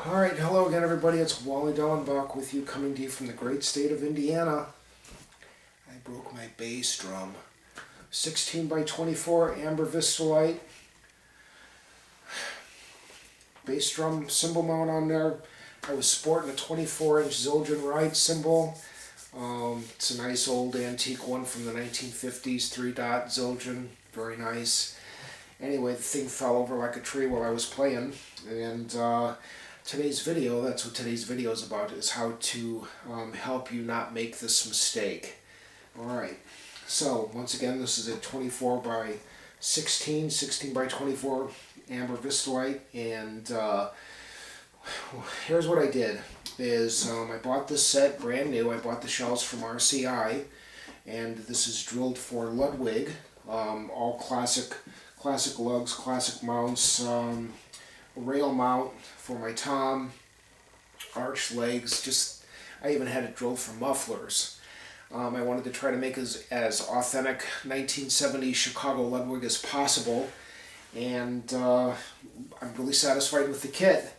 Alright, hello again everybody, it's Wally Dellenbach with you, coming to you from the great state of Indiana. I broke my bass drum. 16 by 24 amber Vistalite. Bass drum cymbal mount on there. I was sporting a 24-inch Zildjian ride cymbal. It's a nice old antique one from the 1950s, 3-dot Zildjian, very nice. Anyway, the thing fell over like a tree while I was playing, and today's video, that's what today's video is about, is how to help you not make this mistake. Alright, so once again, this is a 24 by 16 by 24 amber Vistalite, and here's what I did, is I bought this set brand new. I bought the shells from RCI, and this is drilled for Ludwig, all classic lugs, classic mounts, rail mount for my tom, arch legs. I even had it drilled for mufflers. I wanted to try to make as authentic 1970s Chicago Ludwig as possible, and I'm really satisfied with the kit.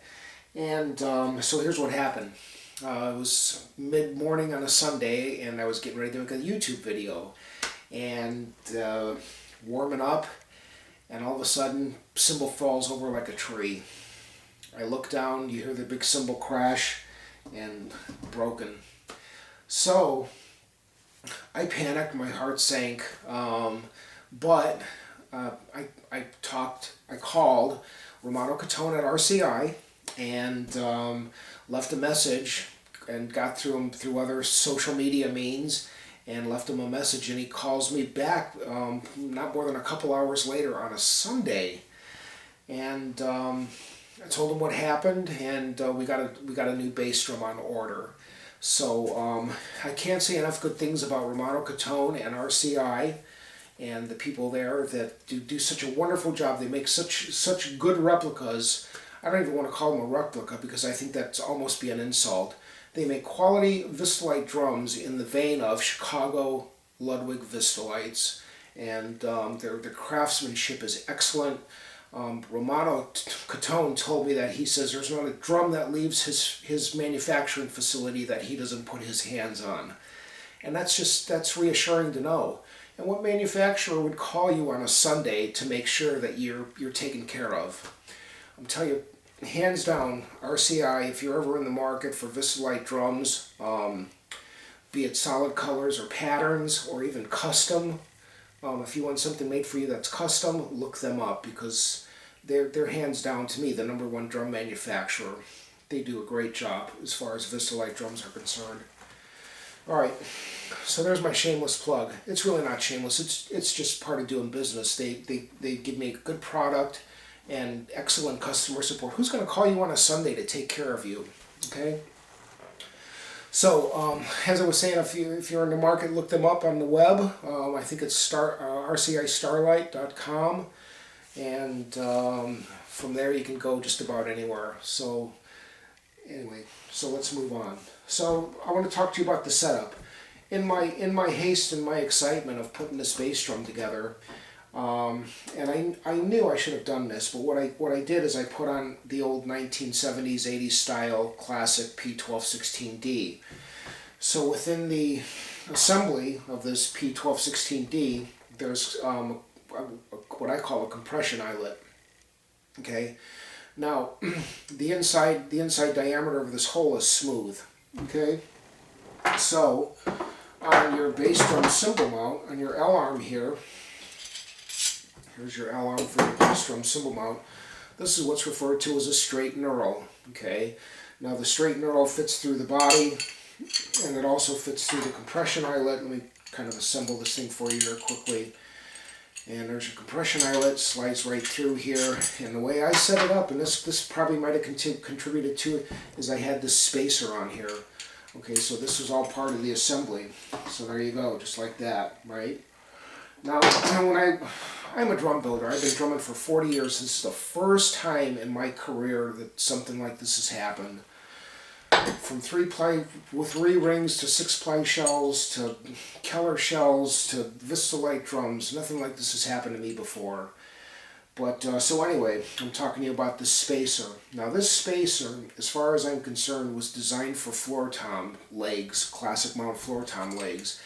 And so here's what happened. It was mid-morning on a Sunday, and I was getting ready to make a YouTube video, and warming up, and all of a sudden, cymbal falls over like a tree. I look down, you hear the big cymbal crash, and broken. So, I panicked, my heart sank, but I called Romano Catone at RCI, and left a message, and got through him through other social media means, and left him a message, and he calls me back not more than a couple hours later on a Sunday, and I told him what happened, and we got a new bass drum on order. So I can't say enough good things about Romano Catone and RCI and the people there that do such a wonderful job. They make such good replicas. I don't even want to call them a replica, because I think that's almost be an insult. They make quality Vistalite drums in the vein of Chicago Ludwig Vistalites, and their craftsmanship is excellent. Romano Catone told me that he says there's not a drum that leaves his manufacturing facility that he doesn't put his hands on. And that's reassuring to know. And what manufacturer would call you on a Sunday to make sure that you're taken care of? I'm telling you, hands down, RCI, if you're ever in the market for Vistalite drums, be it solid colors or patterns or even custom, if you want something made for you that's custom, look them up, because they're hands down, to me, the #1 drum manufacturer. They do a great job as far as Vistalite drums are concerned. Alright, so there's my shameless plug. It's really not shameless, it's just part of doing business. They give me a good product and excellent customer support. Who's going to call you on a Sunday to take care of you? Okay? So, as I was saying, if you're in the market, look them up on the web. I think it's rcistarlight.com, and from there you can go just about anywhere. So, anyway, so let's move on. So, I want to talk to you about the setup. In my haste and my excitement of putting this bass drum together, and I knew I should have done this, but what I did is I put on the old 1970s, 80s style classic P1216D. So within the assembly of this P1216D, there's what I call a compression eyelet. Okay, now the inside diameter of this hole is smooth. Okay, so on your bass drum cymbal mount, on your L arm here. Here's your L arm for your bass drum cymbal mount. This is what's referred to as a straight knurl. Okay, now the straight knurl fits through the body, and it also fits through the compression eyelet. Let me kind of assemble this thing for you here quickly. And there's your compression eyelet, slides right through here. And the way I set it up, and this probably might have contributed to it, is I had this spacer on here. Okay, so this was all part of the assembly. So there you go, just like that, right? Now, I'm a drum builder. I've been drumming for 40 years. This is the first time in my career that something like this has happened. From 3-ply with 3 rings to 6-ply shells to Keller shells to Vistalite drums, nothing like this has happened to me before. But so anyway, I'm talking to you about this spacer. Now this spacer, as far as I'm concerned, was designed for floor tom legs, classic mount floor tom legs.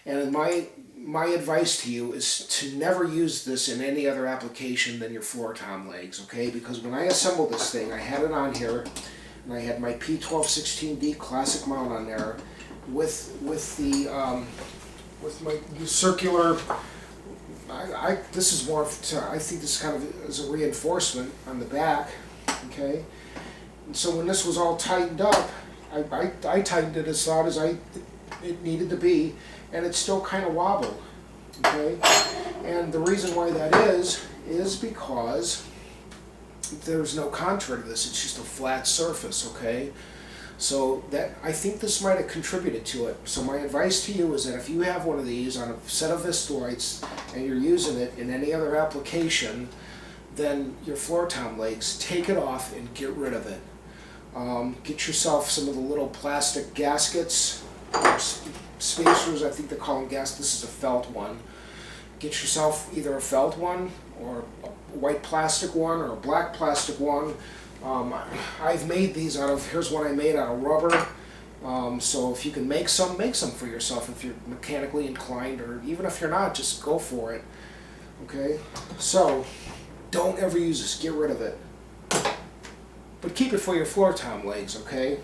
And my advice to you is to never use this in any other application than your floor tom legs, okay? Because when I assembled this thing, I had it on here, and I had my P1216D classic mount on there with my circular. This is more. I think this kind of is a reinforcement on the back, okay. And so when this was all tightened up, I tightened it as taut as it needed to be, and it still kind of wobbled, okay. And the reason why that is because there's no contour to this. It's just a flat surface, okay. So that, I think this might have contributed to it. So my advice to you is that if you have one of these on a set of Vistalites and you're using it in any other application than your floor tom legs, take it off and get rid of it. Get yourself some of the little plastic gaskets, or spacers, I think they call them gaskets. This is a felt one. Get yourself either a felt one or a white plastic one or a black plastic one. I've made these out of, here's one I made out of rubber. So if you can make some for yourself if you're mechanically inclined, or even if you're not, just go for it. Okay? So, don't ever use this. Get rid of it. But keep it for your floor tom legs, okay?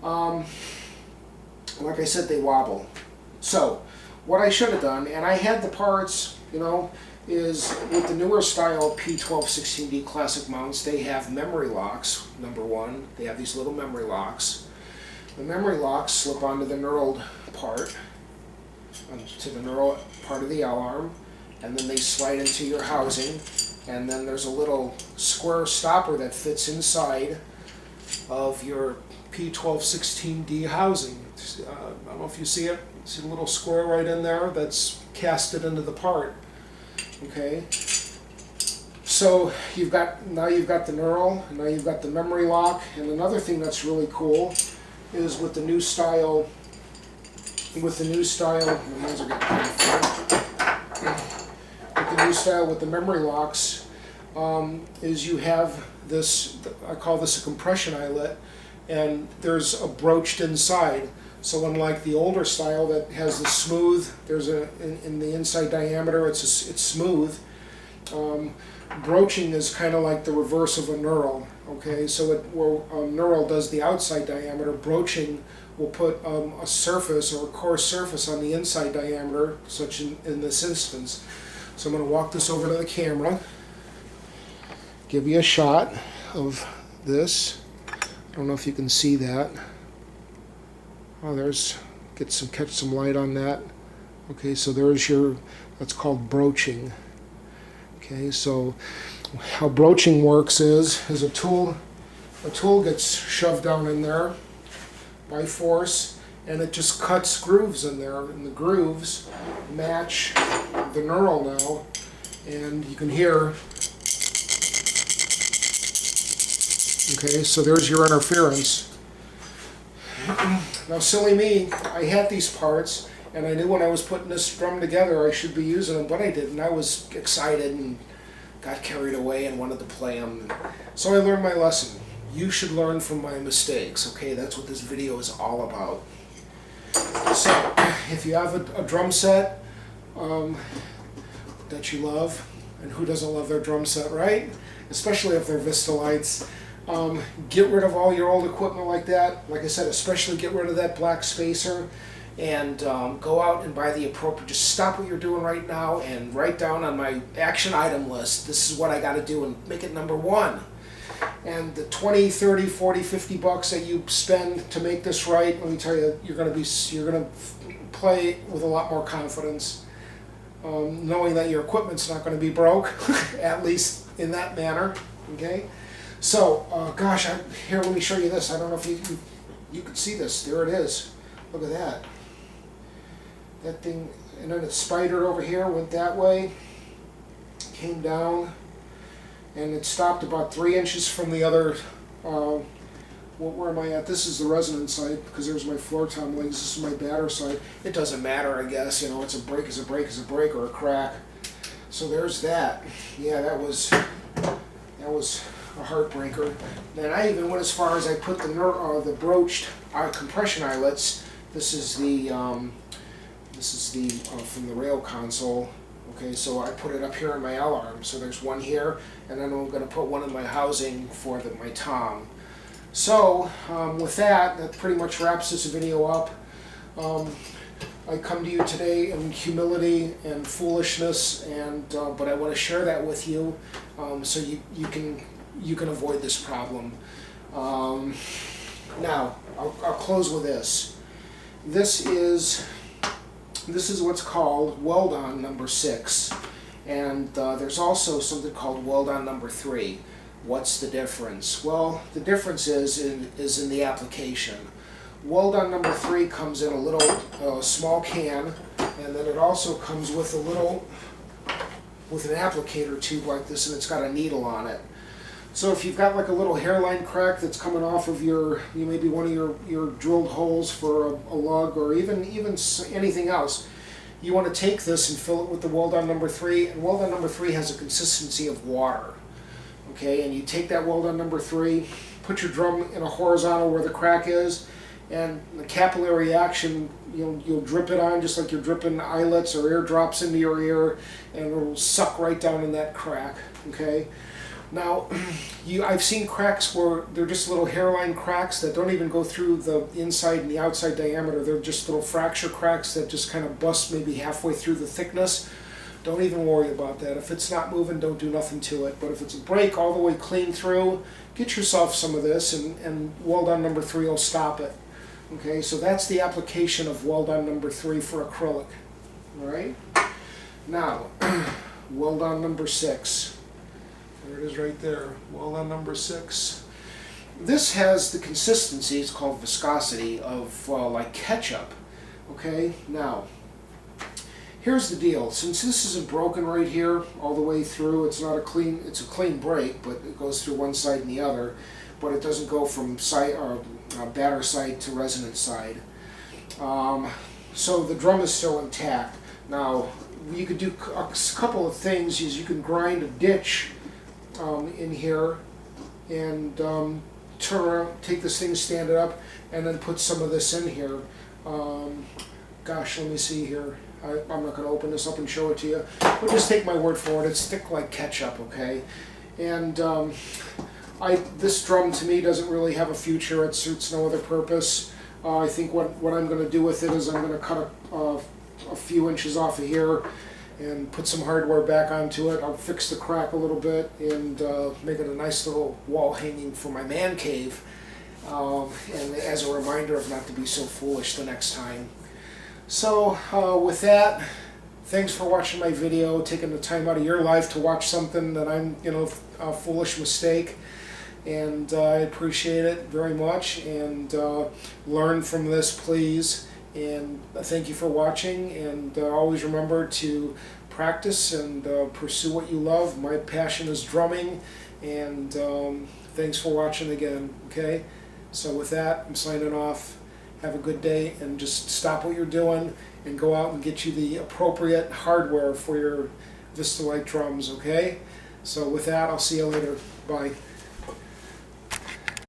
Like I said, they wobble. So, what I should have done, and I had the parts, you know, is with the newer style P1216D classic mounts, they have memory locks, number one. They have these little memory locks. The memory locks slip onto the knurled part, to the knurled part of the L-arm, and then they slide into your housing, and then there's a little square stopper that fits inside of your P1216D housing. I don't know if you see it. See a little square right in there that's casted into the part. Okay, so now you've got the knurl, and now you've got the memory lock, and another thing that's really cool is with the new style. With the new style, with the memory locks, is you have this. I call this a compression eyelet, and there's a broached inside. So unlike the older style that has the smooth, there's in the inside diameter, it's smooth. Broaching is kind of like the reverse of a knurl. Okay, so a knurl does the outside diameter. Broaching will put a surface or a coarse surface on the inside diameter, such in this instance. So I'm going to walk this over to the camera, give you a shot of this. I don't know if you can see that. Oh, catch some light on that. Okay, so there's that's called broaching. Okay, so how broaching works is a tool gets shoved down in there by force, and it just cuts grooves in there, and the grooves match the knurl now, and you can hear. Okay, so there's your interference. Now, silly me, I had these parts, and I knew when I was putting this drum together I should be using them, but I didn't. I was excited and got carried away and wanted to play them. So I learned my lesson. You should learn from my mistakes, okay? That's what this video is all about. So, if you have a drum set that you love, and who doesn't love their drum set, right? Especially if they're Vistalites. Get rid of all your old equipment like that. Like I said, especially get rid of that black spacer, and go out and buy the appropriate. Just stop what you're doing right now and write down on my action item list, this is what I got to do, and make it number one. And the 20, 30, 40, 50 bucks that you spend to make this right, let me tell you, you're going to play with a lot more confidence, knowing that your equipment's not going to be broke, at least in that manner. Okay. So, gosh, here, let me show you this. I don't know if you can see this. There it is. Look at that. That thing, and then it spidered over here, went that way, came down, and it stopped about 3 inches from the other. Where am I at? This is the resonance side, because there's my floor tom legs. This is my batter side. It doesn't matter, I guess. You know, it's a break is a break is a break, or a crack. So there's that. Yeah, that was a heartbreaker. Then I even went as far as I put the broached compression eyelets. This is the from the rail console. Okay, so I put it up here in my L arm. So there's one here, and then I'm going to put one in my housing for my tom. So with that pretty much wraps this video up. I come to you today in humility and foolishness, and but I want to share that with you, so you can avoid this problem. Now I'll close with this. This is what's called weld-on number 6, and there's also something called weld-on number 3. What's the difference? Well, the difference is in the application. Weld-on number 3 comes in a little small can, and then it also comes with with an applicator tube like this, and it's got a needle on it. So if you've got like a little hairline crack that's coming off of maybe one of your drilled holes for a lug, or even anything else, you want to take this and fill it with the weld-on number 3, and weld-on number 3 has a consistency of water. Okay, and you take that weld-on number 3, put your drum in a horizontal where the crack is, and the capillary action, you'll drip it on just like you're dripping eyelets or air drops into your ear, and it'll suck right down in that crack. Okay. Now, I've seen cracks where they're just little hairline cracks that don't even go through the inside and the outside diameter. They're just little fracture cracks that just kind of bust maybe halfway through the thickness. Don't even worry about that. If it's not moving, don't do nothing to it. But if it's a break all the way clean through, get yourself some of this, and weld-on number 3 will stop it. Okay, so that's the application of weld-on number 3 for acrylic. All right? Now, weld-on number 6. There it is right there, weld-on number 6. This has the consistency, it's called viscosity, of like ketchup. Okay, now, here's the deal. Since this isn't broken right here all the way through, it's a clean break, but it goes through one side and the other, but it doesn't go from batter side to resonant side. So the drum is still intact. Now, you could do a couple of things. Is you can grind a ditch in here and turn around, take this thing, stand it up, and then put some of this in here. Gosh, let me see here. I'm not going to open this up and show it to you, but just take my word for it. It's thick like ketchup, okay? And this drum to me doesn't really have a future. It suits no other purpose. I think what I'm going to do with it is I'm going to cut a few inches off of here and put some hardware back onto it. I'll fix the crack a little bit and make it a nice little wall hanging for my man cave, and as a reminder of not to be so foolish the next time. So with that, thanks for watching my video, taking the time out of your life to watch something that I'm, a foolish mistake, and I appreciate it very much, and learn from this, please. And thank you for watching, and always remember to practice and pursue what you love. My passion is drumming, and thanks for watching again, okay? So with that, I'm signing off. Have a good day, and just stop what you're doing and go out and get you the appropriate hardware for your Vistalite drums, okay? So with that, I'll see you later. Bye.